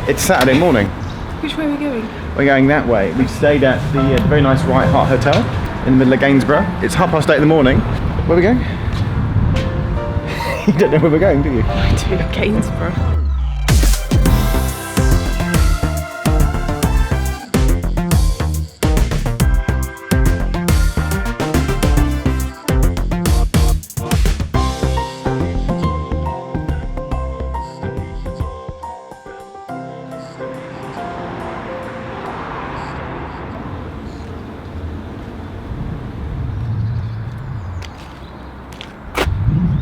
It's Saturday morning. Which way are we going? We're going that way. We stayed at the very nice White Hart Hotel in the middle of Gainsborough. It's 8:30 in the morning. Where are we going? You don't know where we're going, do you? I do, Gainsborough.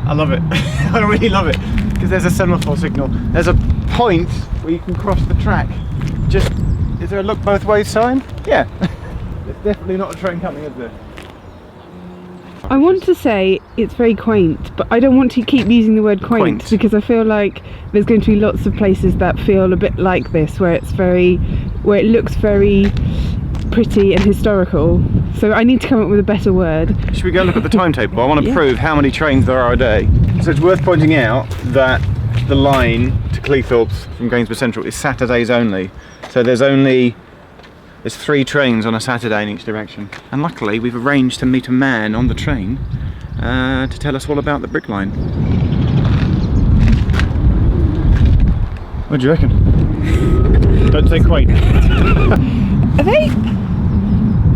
I love it. I really love it because there's a semaphore signal. There's a point where you can cross the track. Just, is there a look both ways sign? Yeah. It's definitely not a train coming, is there? I want to say it's very quaint, but I don't want to keep using the word quaint because I feel like there's going to be lots of places that feel a bit like this, where it looks very pretty and historical. So I need to come up with a better word. Should we go look at the timetable? I want to prove how many trains there are a day. So it's worth pointing out that the line to Cleethorpes from Gainsborough Central is Saturdays only. So there's 3 trains on a Saturday in each direction. And luckily we've arranged to meet a man on the train to tell us all about the Brick Line. What do you reckon? Don't say quaint. Are they?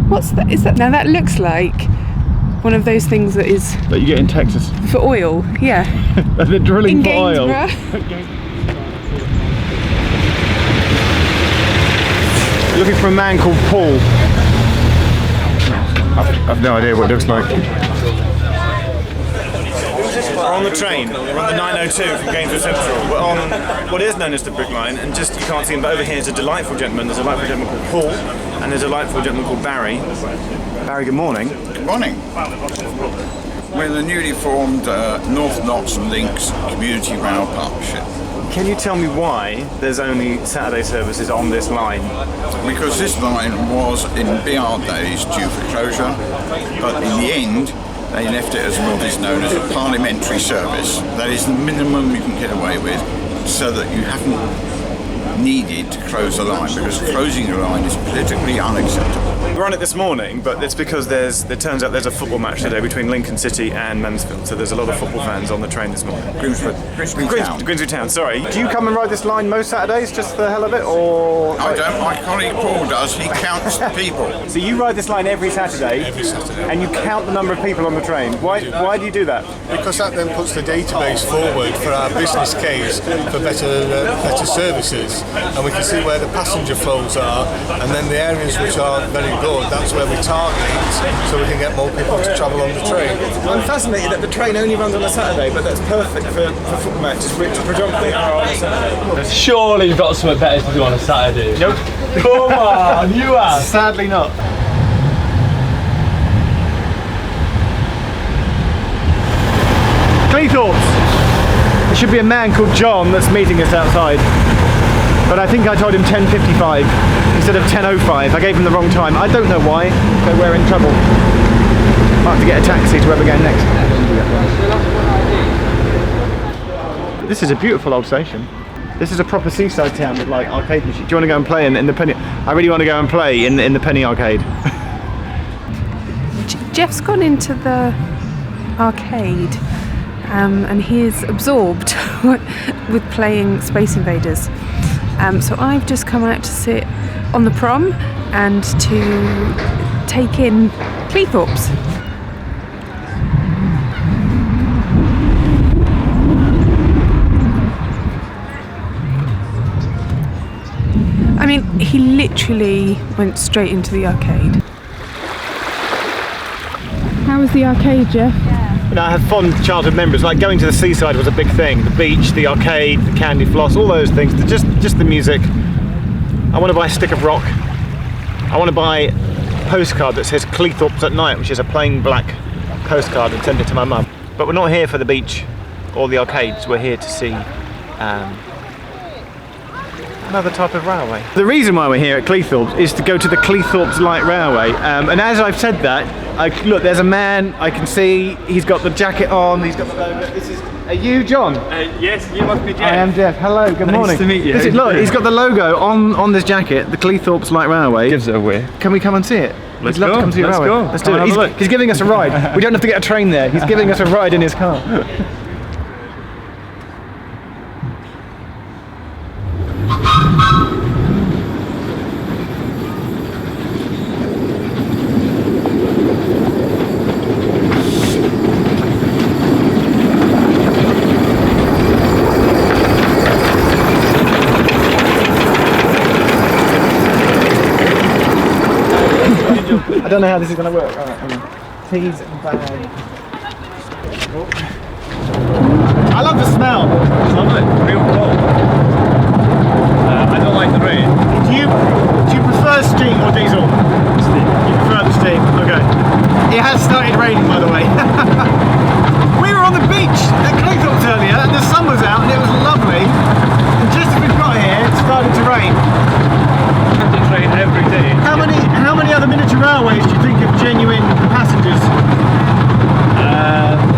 What's that? Is that? Now that looks like one of those things that is... That you get in Texas. For oil, yeah. They're drilling for oil. Looking for a man called Paul. I've no idea what it looks like. We're on the train. We're on the 902 from Gainsborough Central. We're on what is known as the Brick Line, and just, you can't see him, but over here is a delightful gentleman. There's a delightful gentleman called Paul, and there's a delightful gentleman called Barry. Barry, good morning. Good morning. We're the newly formed North Notts and Links Community Rail Partnership. Can you tell me why there's only Saturday services on this line? Because this line was in BR days due for closure, but in the end they left it as what is known as a parliamentary service. That is the minimum you can get away with, so that you haven't needed to close the line, because closing the line is politically unacceptable. We're on it this morning, but it's because it turns out there's a football match today between Lincoln City and Mansfield, so there's a lot of football fans on the train this morning. Grimsby Town, sorry. Do you come and ride this line most Saturdays just for the hell of it, or...? I don't, my colleague Paul does, he counts the people. So you ride this line every Saturday? Every Saturday. And you count the number of people on the train. Why do you do that? Because that then puts the database forward for our business case for better services, and we can see where the passenger flows are, and then the areas which are very good, that's where we target, so we can get more people to travel on the train. I'm fascinated that the train only runs on a Saturday, but that's perfect for football matches, which predominantly are on a Saturday. Surely you've got something better to do on a Saturday. Nope. Come on, you have. Sadly not. Cleethorpes. There should be a man called John that's meeting us outside. But I think I told him 10:55 instead of 10:05. I gave him the wrong time. I don't know why, so we're in trouble. I'll have to get a taxi to where we're going next. This is a beautiful old station. This is a proper seaside town with like arcade machines. Do you want to go and play in the penny? I really want to go and play in the penny arcade. Jeff's gone into the arcade and he's absorbed with playing Space Invaders. So I've just come out to sit on the prom and to take in Cleethorpes. I mean, he literally went straight into the arcade. How was the arcade, Jeff? You know, I have fond childhood memories. Like going to the seaside was a big thing. The beach, the arcade, the candy floss, all those things. Just the music. I want to buy a stick of rock. I want to buy a postcard that says Cleethorpes at night, which is a plain black postcard, and send it to my mum. But we're not here for the beach or the arcades. We're here to see Another type of railway. The reason why we're here at Cleethorpes is to go to the Cleethorpes Light Railway. And as I've said that, look, there's a man I can see. He's got the jacket on. He's got the logo. Are you John? Yes, you must be Jeff. I am Jeff. Hello. Good morning. Nice to meet you. Look, he's got the logo on this jacket. The Cleethorpes Light Railway. Gives it away. Can we come and see it? Let's We'd love go. to come see your Let's railway. go. Let's do Come and have a it. look. He's giving us a ride. We don't have to get a train there. He's giving us a ride in his car. I don't know how this is going to work. All right, teas and bag. I love the smell. It's lovely. Real cold. I don't like the rain. Do you prefer steam or diesel? Steam. You prefer the steam. Okay. It has started raining, by the way. We were on the beach at Cleethorpes earlier, and the sun was out, and it was lovely. And just as we've got here, it started to rain. It's rain every day. How many other miniature railways do you think have genuine passengers?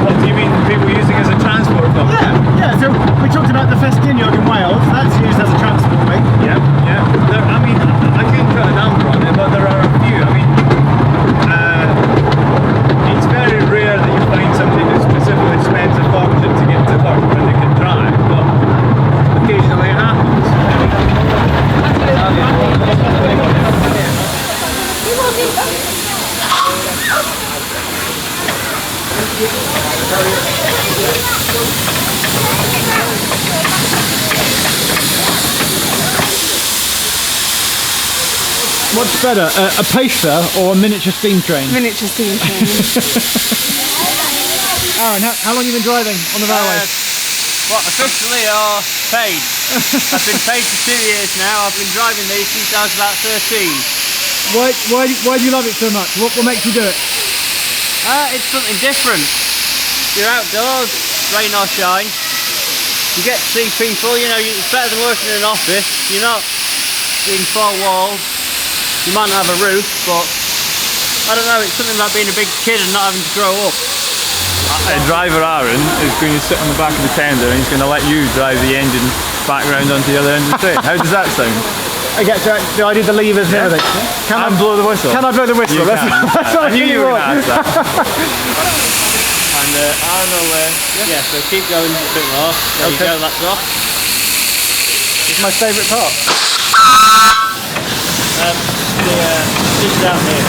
What do you mean people using it as a transport company? Yeah. So we talked about the Festiniog in Wales. That's used as a transport link. Yeah. I mean, I couldn't put a number on it, but there are a few. I mean, it's very rare that you find somebody who specifically spends a fortune to get to work when they can drive, but occasionally it happens. What's better, a pacer or a miniature steam train? Miniature steam train. Aaron, how long have you been driving on the railway? What, officially or paid? I've been paid for 2 years now. I've been driving these since I was about 13. Why do you love it so much? What makes you do it? It's something different. You're outdoors, rain or shine. You get to see people, you know, it's better than working in an office. You're not in four walls. You might not have a roof, but I don't know, it's something about being a big kid and not having to grow up. Driver Aaron is going to sit on the back of the tender and he's going to let you drive the engine back round onto the other end of the train. How does that sound? Okay, so I did the levers and everything. Can I blow the whistle? Can I blow the whistle? You That's can. what I knew you were going to ask that. And Aaron will, so keep going a bit more. There you go, that's off. It's my favourite part. Just down here.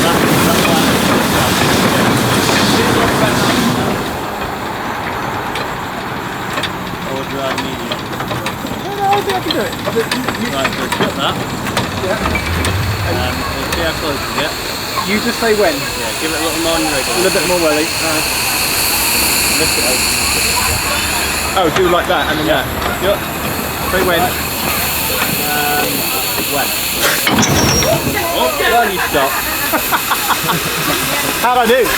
That's fine. Or drive medium. I think I can do it. Right, so cut that. Yeah. See how close you get. You just say when. Yeah, give it a little more wriggle. A little bit more welly. Lift it open. Oh, do like that and then that. Yep. Say when. When? Oh, well, you stop. How'd I do? 6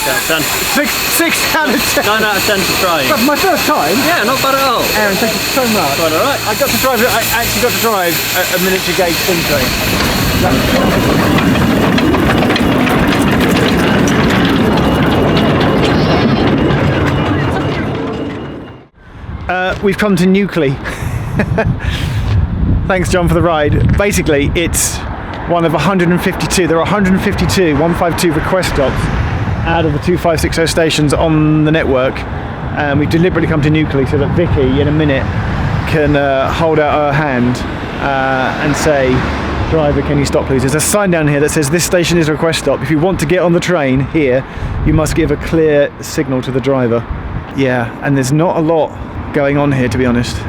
out of 10. 6 out of 10. 9 out of 10 for trying. That's my first time. Yeah, not bad at all. Aaron, thank you so much. Quite alright. I actually got to drive a miniature gauge steam train. We've come to Newcley. Thanks, John, for the ride. Basically, it's one of 152. There are 152 request stops out of the 2560 stations on the network. And we've deliberately come to Newcley so that Vicky, in a minute, can hold out her hand and say, "Driver, can you stop, please?" There's a sign down here that says, "This station is a request stop. If you want to get on the train here, you must give a clear signal to the driver." Yeah, and there's not a lot going on here, to be honest.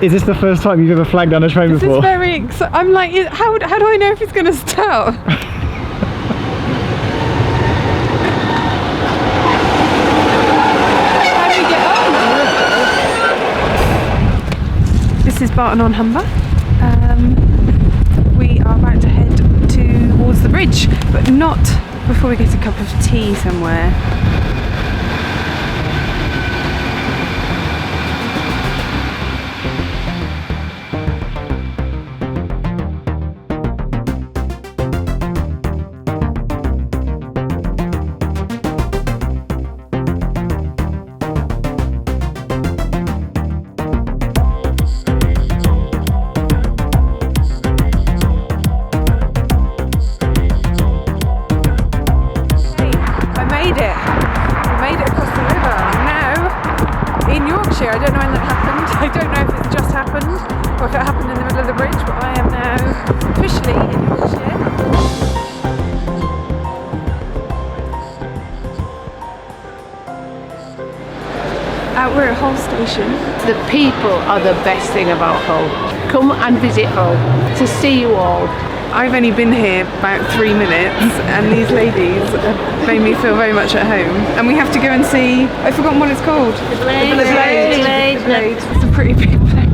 Is this the first time you've ever flagged down a train This before? is very exciting. I'm like, how do I know if it's going to start? How do we get on? This is Barton on Humber. We are about to head towards the bridge, but not before we get a cup of tea somewhere. Yorkshire. I don't know when that happened. I don't know if it's just happened or if it happened in the middle of the bridge, but I am now officially in Yorkshire. We're at Hull station. The people are the best thing about Hull. Come and visit Hull to see you all. I've only been here about 3 minutes and these ladies have made me feel very much at home. And we have to go and see, I've forgotten what it's called. The Blade. It's a pretty big place.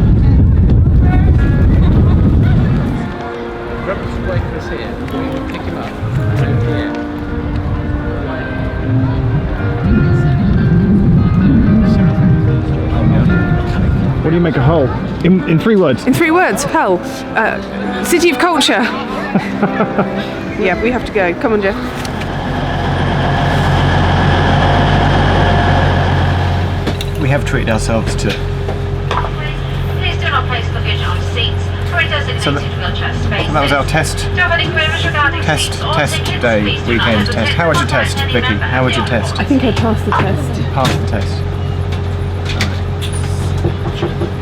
Just wait for us here. We can pick him up. Yeah. What do you make of Hull? In 3 words. In 3 words, Hull. City of culture. Yeah, we have to go. Come on, Jeff. We have treated ourselves to. Please do not place luggage on seats or in designated wheelchair spaces. So that was our test. Do you have any queries regarding seats or Test tickets? day, Please do not weekend hesitate test. to How was your contact test, any Vicky? member How was your of the test? I think I passed the test. Passed the test. Alright.